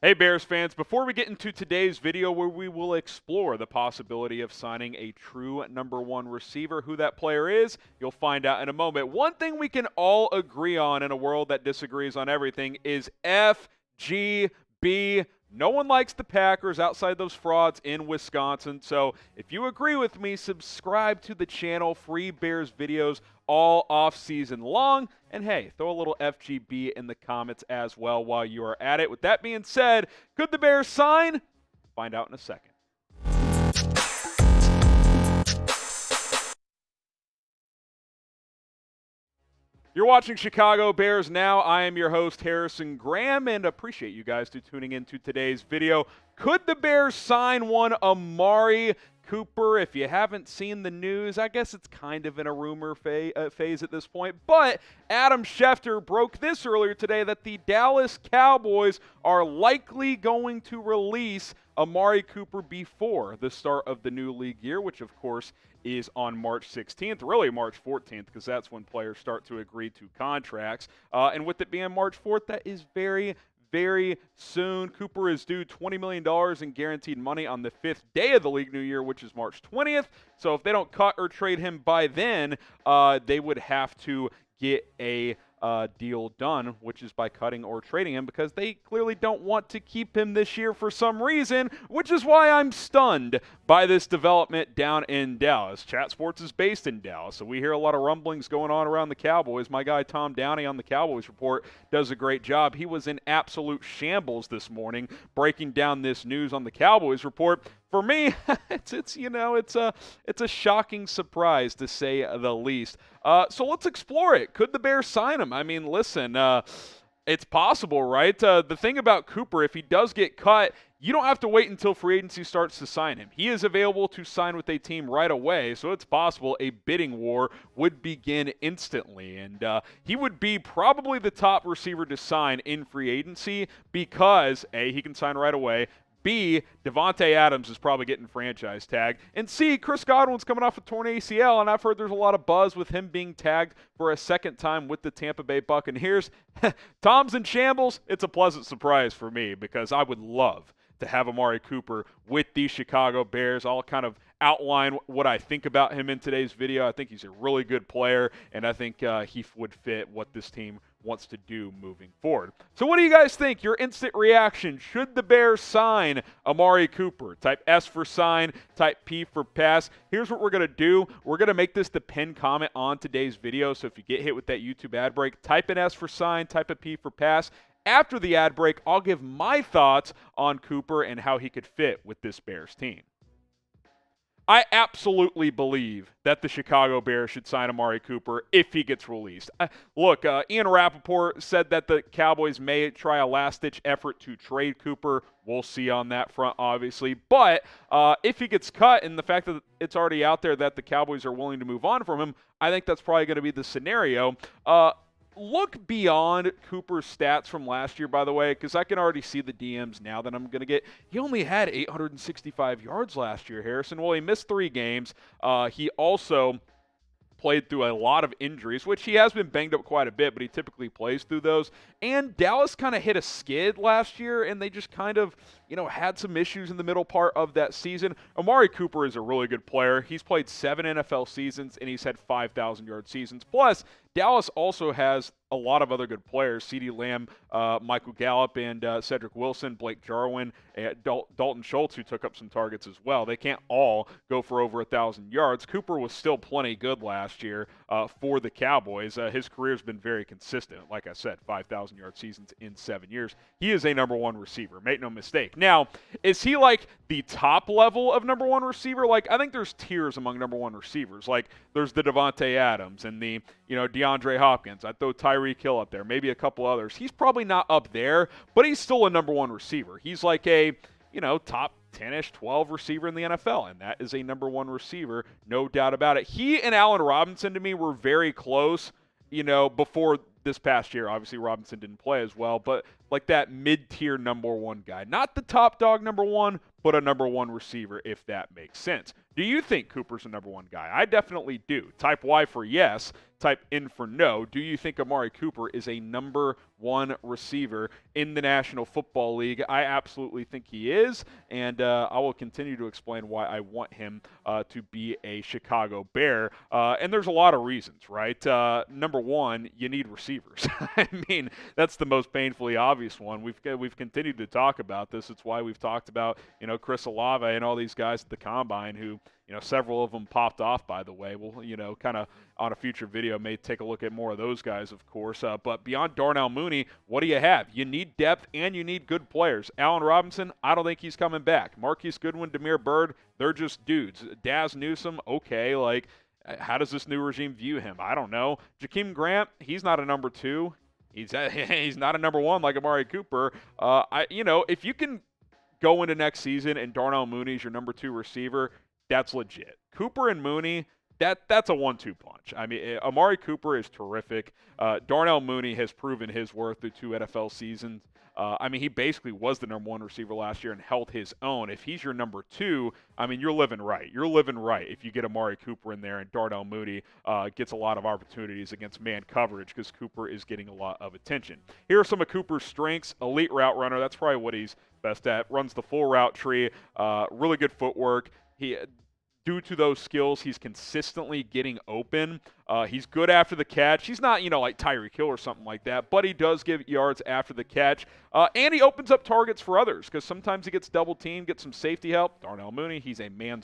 Hey Bears fans, before we get into today's video where we will explore the possibility of signing a true number one receiver, who that player is, you'll find out in a moment. One thing we can all agree on in a world that disagrees on everything is FGB. No one likes the Packers outside those frauds in Wisconsin. So if you agree with me, subscribe to the channel. Free Bears videos all off season long. And hey, throw a little FGB in the comments as well while you are at it. With that being said, could the Bears sign? Find out in a second. You're watching Chicago Bears Now. I am your host, Harrison Graham, and appreciate you guys tuning into today's video. Could the Bears sign one Amari Cooper? If you haven't seen the news, I guess it's kind of in a rumor phase at this point, but Adam Schefter broke this earlier today that the Dallas Cowboys are likely going to release Amari Cooper before the start of the new league year, which of course is on March 16th, really March 14th, because that's when players start to agree to contracts. And with it being March 4th, that is very soon. Cooper is due $20 million in guaranteed money on the 5th day of the league new year, which is March 20th. So if they don't cut or trade him by then, they would have to get a deal done, which is by cutting or trading him, because they clearly don't want to keep him this year for some reason, which is why I'm stunned by this development down in Dallas. Chat Sports is based in Dallas, so we hear a lot of rumblings going on around the Cowboys. My guy Tom Downey on the Cowboys Report does a great job. He was in absolute shambles this morning breaking down this news on the Cowboys Report. For me, it's a shocking surprise, to say the least. So let's explore it. Could the Bears sign him? I mean, listen, it's possible, right? The thing about Cooper, if he does get cut, you don't have to wait until free agency starts to sign him. He is available to sign with a team right away, so it's possible a bidding war would begin instantly. And he would be probably the top receiver to sign in free agency because, A, he can sign right away, B, Devontae Adams is probably getting franchise tagged, and C, Chris Godwin's coming off a torn ACL, and I've heard there's a lot of buzz with him being tagged for a second time with the Tampa Bay Buccaneers. Tom's in shambles. It's a pleasant surprise for me because I would love to have Amari Cooper with the Chicago Bears. I'll kind of outline what I think about him in today's video. I think he's a really good player, and I think he would fit what this team wants to do moving forward. So what do you guys think? Your instant reaction. Should the Bears sign Amari Cooper? Type S for sign, type P for pass. Here's what we're going to do. We're going to make this the pinned comment on today's video, so if you get hit with that YouTube ad break, type an S for sign, type a P for pass. After the ad break, I'll give my thoughts on Cooper and how he could fit with this Bears team. I absolutely believe that the Chicago Bears should sign Amari Cooper if he gets released. Look, Ian Rappaport said that the Cowboys may try a last-ditch effort to trade Cooper. We'll see on that front, obviously. But if he gets cut, and the fact that it's already out there that the Cowboys are willing to move on from him, I think that's probably going to be the scenario. Look beyond Cooper's stats from last year, by the way, because I can already see the DMs now that I'm going to get. He only had 865 yards last year, Harrison. Well, he missed 3 games. He also played through a lot of injuries, which he has been banged up quite a bit, but he typically plays through those. And Dallas kind of hit a skid last year, and they just kind of, had some issues in the middle part of that season. Amari Cooper is a really good player. He's played 7 NFL seasons, and he's had 5,000-yard seasons. Plus, Dallas also has a lot of other good players: CeeDee Lamb, Michael Gallup, and Cedric Wilson, Blake Jarwin, Dalton Schultz, who took up some targets as well. They can't all go for over 1,000 yards. Cooper was still plenty good last year for the Cowboys. His career's been very consistent. Like I said, 5,000-yard seasons in 7 years. He is a number one receiver. Make no mistake. Now, is he like the top level of number one receiver? Like, I think there's tiers among number one receivers. Like, there's the Devontae Adams and the, DeAndre Hopkins. I'd throw Tyreek Hill up there, maybe a couple others. He's probably not up there, but he's still a number one receiver. He's like a, top 10-ish, 12 receiver in the NFL, and that is a number one receiver, no doubt about it. He and Allen Robinson, to me, were very close, before this past year. Obviously, Robinson didn't play as well, but like that mid-tier number one guy. Not the top dog number one, but a number one receiver, if that makes sense. Do you think Cooper's a number one guy? I definitely do. Type Y for yes. type in for no. Do you think Amari Cooper is a number one receiver in the National Football League? I absolutely think he is, and I will continue to explain why I want him to be a Chicago Bear. And there's a lot of reasons, right? Number one, you need receivers. I mean, that's the most painfully obvious one. We've continued to talk about this. It's why we've talked about, Chris Olave and all these guys at the Combine who, several of them popped off, by the way. We'll, kind of on a future video may take a look at more of those guys, of course. But beyond Darnell Mooney, what do you have? You need depth and you need good players. Allen Robinson, I don't think he's coming back. Marquise Goodwin, Damiere Byrd, they're just dudes. Daz Newsome, okay, how does this new regime view him? I don't know. Jakeem Grant, he's not a number two. He's not a number one like Amari Cooper. If you can go into next season and Darnell Mooney's your number two receiver, that's legit. Cooper and Mooney, that's a 1-2 punch. I mean, Amari Cooper is terrific. Darnell Mooney has proven his worth through 2 NFL seasons. He basically was the number one receiver last year and held his own. If he's your number two, you're living right. You're living right if you get Amari Cooper in there and Darnell Mooney gets a lot of opportunities against man coverage because Cooper is getting a lot of attention. Here are some of Cooper's strengths. Elite route runner. That's probably what he's best at. Runs the full route tree. Really good footwork. Due to those skills, he's consistently getting open. He's good after the catch. He's not, like Tyreek Hill or something like that, but he does give yards after the catch. And he opens up targets for others because sometimes he gets double teamed, gets some safety help. Darnell Mooney, he's a man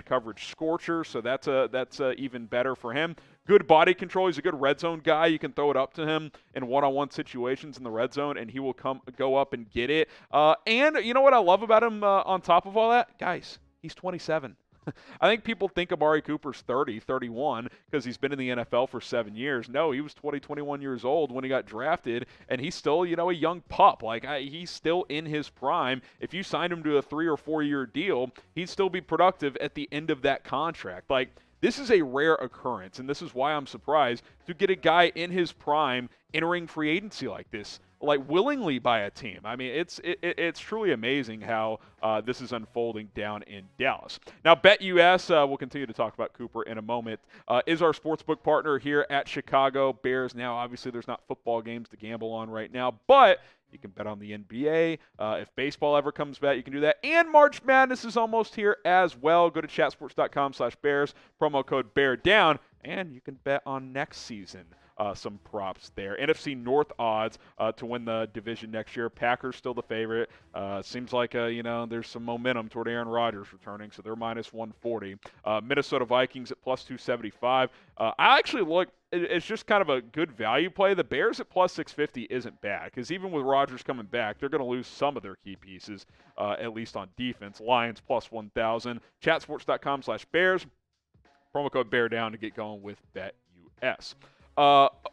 coverage scorcher, so that's even better for him. Good body control. He's a good red zone guy. You can throw it up to him in one-on-one situations in the red zone, and he will go up and get it. And you know what I love about him on top of all that? Guys, he's 27. I think people think Amari Cooper's 30, 31 because he's been in the NFL for 7 years. No, he was 21 years old when he got drafted, and he's still, a young pup. He's still in his prime. If you signed him to a 3 or 4 year deal, he'd still be productive at the end of that contract. This is a rare occurrence, and this is why I'm surprised to get a guy in his prime entering free agency like this, willingly by a team. It's truly amazing how this is unfolding down in Dallas. Now, BetUS, we'll continue to talk about Cooper in a moment, is our sportsbook partner here at Chicago Bears. Now, obviously, there's not football games to gamble on right now, but you can bet on the NBA. If baseball ever comes back, you can do that. And March Madness is almost here as well. Go to chatsports.com/Bears, promo code BEARDOWN, and you can bet on next season. Some props there. NFC North odds to win the division next year. Packers still the favorite. Seems like, there's some momentum toward Aaron Rodgers returning, so they're minus 140. Minnesota Vikings at plus 275. I actually look, it's just kind of a good value play. The Bears at plus 650 isn't bad because even with Rodgers coming back, they're going to lose some of their key pieces, at least on defense. Lions plus 1,000. Chatsports.com/Bears. Promo code BEARDOWN to get going with BetUS.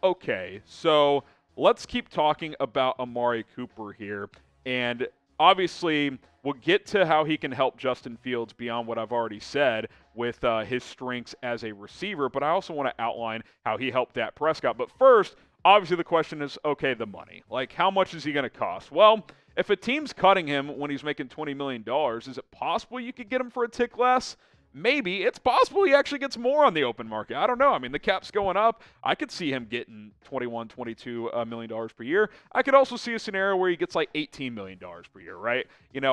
Okay, so let's keep talking about Amari Cooper here. And obviously, we'll get to how he can help Justin Fields beyond what I've already said with his strengths as a receiver. But I also want to outline how he helped Dak Prescott. But first, obviously the question is, okay, the money. How much is he going to cost? Well, if a team's cutting him when he's making $20 million, is it possible you could get him for a tick less? Maybe. It's possible he actually gets more on the open market. I don't know. The cap's going up. I could see him getting $21, $22 million per year. I could also see a scenario where he gets $18 million per year, right?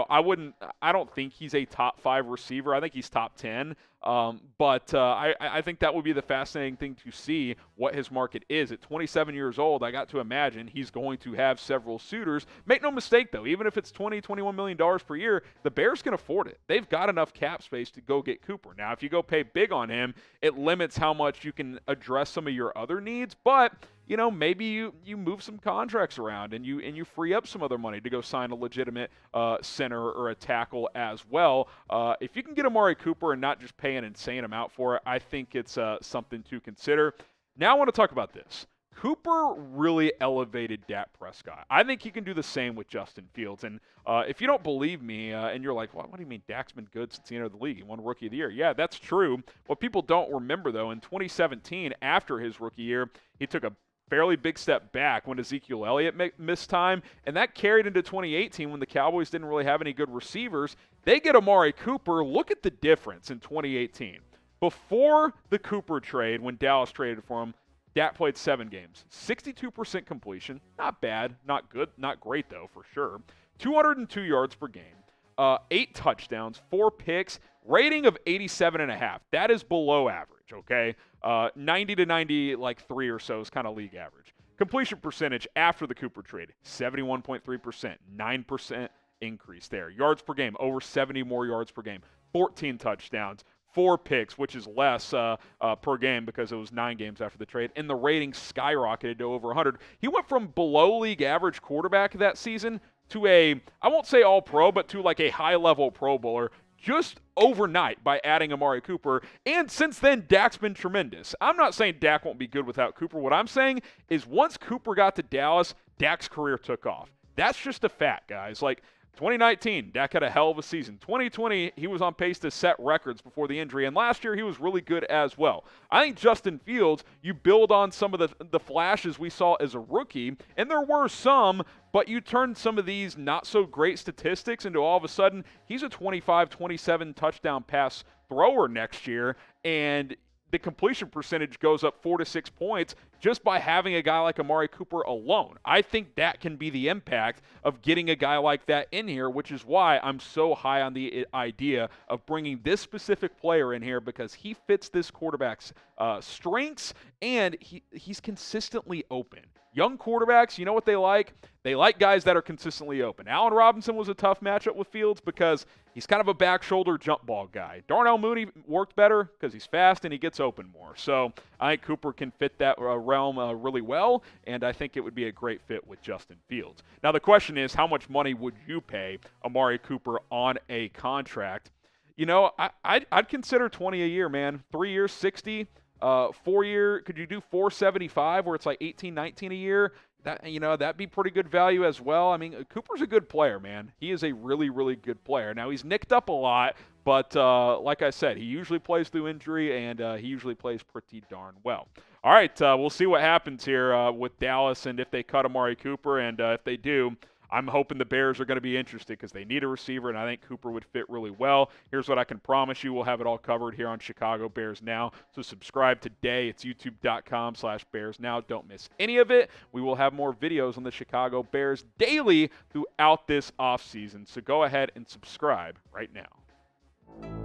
I don't think he's a top 5 receiver. I think he's top 10. But I think that would be the fascinating thing to see what his market is. At 27 years old, I got to imagine he's going to have several suitors. Make no mistake, though, even if it's $20, $21 million per year, the Bears can afford it. They've got enough cap space to go get Cooper. Now, if you go pay big on him, it limits how much you can address some of your other needs, but maybe you move some contracts around and you free up some other money to go sign a legitimate center or a tackle as well. If you can get Amari Cooper and not just pay an insane amount for it, I think it's something to consider. Now I want to talk about this. Cooper really elevated Dak Prescott. I think he can do the same with Justin Fields. And if you don't believe me and you're like, well, what do you mean Dak's been good since he entered the league? He won Rookie of the Year. Yeah, that's true. What people don't remember, though, in 2017, after his rookie year, he took a fairly big step back when Ezekiel Elliott missed time, and that carried into 2018 when the Cowboys didn't really have any good receivers. They get Amari Cooper. Look at the difference in 2018. Before the Cooper trade, when Dallas traded for him, Dak played 7 games. 62% completion. Not bad. Not good. Not great, though, for sure. 202 yards per game. 8 touchdowns, 4 picks, rating of 87.5. That is below average, okay? 90 to 93 or so is kind of league average. Completion percentage after the Cooper trade, 71.3%, 9% increase there. Yards per game, over 70 more yards per game. 14 touchdowns, 4 picks, which is less per game because it was 9 games after the trade, and the rating skyrocketed to over 100. He went from below league average quarterback that season to a, I won't say all-pro, but to like a high-level Pro Bowler just overnight by adding Amari Cooper. And since then, Dak's been tremendous. I'm not saying Dak won't be good without Cooper. What I'm saying is once Cooper got to Dallas, Dak's career took off. That's just a fact, guys. Like, 2019, Dak had a hell of a season. 2020, he was on pace to set records before the injury, and last year he was really good as well. I think Justin Fields, you build on some of the flashes we saw as a rookie, and there were some, but you turn some of these not-so-great statistics into all of a sudden, he's a 25, 27 touchdown pass thrower next year, and the completion percentage goes up 4 to 6 points just by having a guy like Amari Cooper alone. I think that can be the impact of getting a guy like that in here, which is why I'm so high on the idea of bringing this specific player in here because he fits this quarterback's strengths and he's consistently open. Young quarterbacks, you know what they like? They like guys that are consistently open. Allen Robinson was a tough matchup with Fields because he's kind of a back shoulder jump ball guy. Darnell Mooney worked better because he's fast and he gets open more. So I think Cooper can fit that realm really well, and I think it would be a great fit with Justin Fields. Now the question is, how much money would you pay Amari Cooper on a contract? You know, I'd consider 20 a year, man. 3 years, 60. 4 year, could you do 475 where it's like 18, 19 a year? That, you know, that'd be pretty good value as well. I mean, Cooper's a good player, man. He is a really, really good player. Now, he's nicked up a lot, but like I said, he usually plays through injury, and he usually plays pretty darn well. All right, we'll see what happens here with Dallas and if they cut Amari Cooper, and if they do, I'm hoping the Bears are going to be interested because they need a receiver, and I think Cooper would fit really well. Here's what I can promise you. We'll have it all covered here on Chicago Bears Now. So subscribe today. It's youtube.com/Bears Now. Don't miss any of it. We will have more videos on the Chicago Bears daily throughout this offseason. So go ahead and subscribe right now.